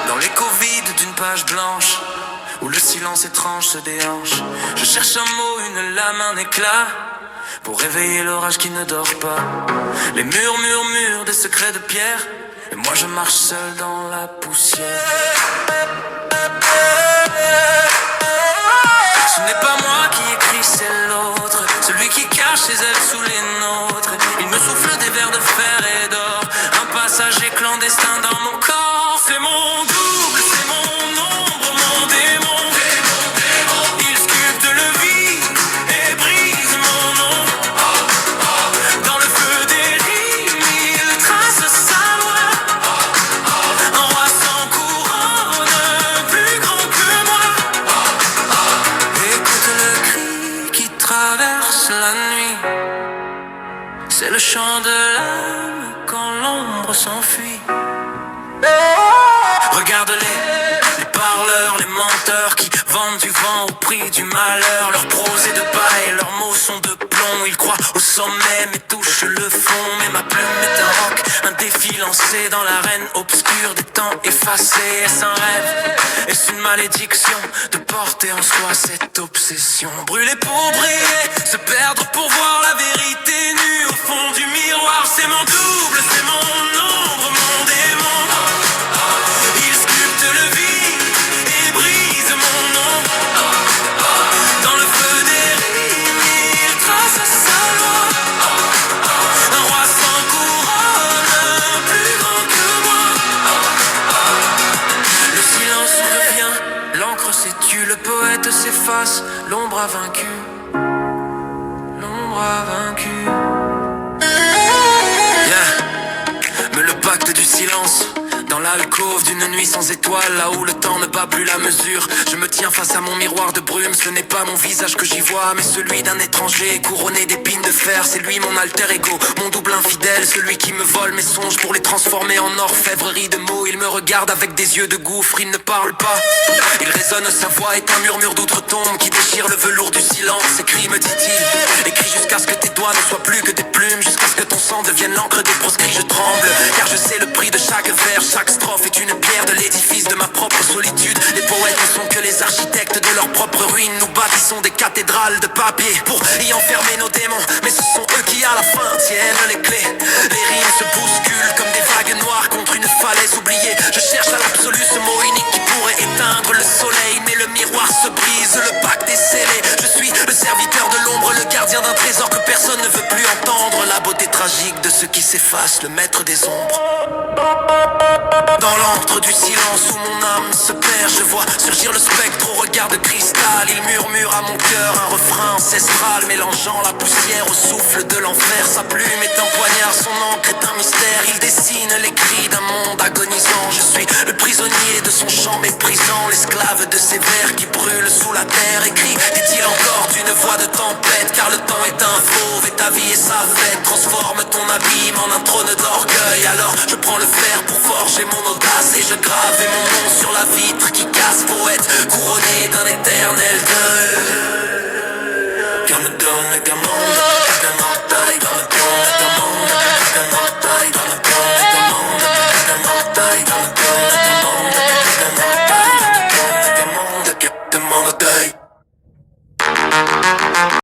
Dans l'écho vide d'une page blanche, où le silence étrange se déhanche, je cherche un mot, une lame, un éclat, pour réveiller l'orage qui ne dort pas. Les murs murmurent des secrets de pierre, et moi je marche seul dans la poussière. Ce n'est pas moi qui écris, c'est l'autre, celui qui cache ses ailes sous les nôtres. Il me souffle des vers de fer et d'or, un passager clandestin dans mon corps. C'est mon double, c'est mon ombre, mon démon. Il sculpte le vide et brise mon nom. Dans le feu des rimes, il trace sa loi. Un roi sans couronne, plus grand que moi. Écoute le cri qui traverse la nuit. C'est le chant de l'âme quand l'ombre s'enfuit. Regarde-les, les parleurs, les menteurs qui vendent du vent au prix du malheur. Leur prose est de paille, leurs mots sont de plomb. Ils croient au sommet mais touchent le fond. Mais ma plume est un roc, un défi lancé dans l'arène obscure des temps effacés. Est-ce un rêve? Est-ce une malédiction de porter en soi cette obsession? Brûler pour briller, se perdre pour voir la vérité nue au fond du miroir. C'est mon double, c'est mon ombre, mon démon. Il sculpte le vide et brise mon nom. Dans le feu des rimes, il trace sa loi. Un roi sans couronne, plus grand que moi. Le silence revient, l'encre s'étue, le poète s'efface, l'ombre a vaincu. L'ombre a vaincu. Mais le pacte du silence, dans l'alcôve d'une nuit sans étoiles, là où le temps ne bat plus la mesure, je me tiens face à mon miroir de brume. Ce n'est pas mon visage que j'y vois, mais celui d'un étranger couronné d'épines de fer. C'est lui mon alter ego, mon double infidèle, celui qui me vole mes songes pour les transformer en orfèvrerie de mots. Il me regarde avec des yeux de gouffre, il ne parle pas. Il résonne, sa voix est un murmure d'outre-tombe qui déchire le velours du silence. Écris, me dit-il, écris jusqu'à ce que tes doigts ne soient plus que des plumes, jusqu'à ce que ton sang devienne l'encre des proscrits. Je tremble, car je sais le prix de chaque vers. Chaque strophe est une pierre de l'édifice de ma propre solitude. Les poètes ne sont que les architectes de leur propre ruine. Nous bâtissons des cathédrales de papier pour y enfermer nos démons, mais ce sont eux qui à la fin tiennent les clés. Les rimes se bousculent comme des vagues noires contre une falaise oubliée. Je cherche à l'absolu ce mot unique qui pourrait éteindre le soleil, mais le miroir se brise, le pacte est scellé. Je suis le serviteur de l'ombre, le gardien d'un trésor que personne ne veut plus entendre. La beauté tragique de ce qui s'efface, le maître des ombres. Dans l'antre du silence où mon âme se perd, je vois surgir le spectre au regard de cristal. Il murmure à mon cœur un refrain ancestral, mélangeant la poussière au souffle de l'enfer. Sa plume est un poignard, son encre est un mystère. Il dessine les cris d'un monde agonisant. Je suis le prisonnier de son chant méprisant, l'esclave de ses vers qui brûlent sous la terre. Écrit, dit-il encore d'une voix de tempête, car le temps est un fauve et ta vie est sa fête. Transforme ton abîme en un trône d'orgueil. Alors je prends le fer pour forger mon audace et je grave mon nom sur la vitre qui casse, poète couronné d'un éternel deuil. Car me donne qu'un monde,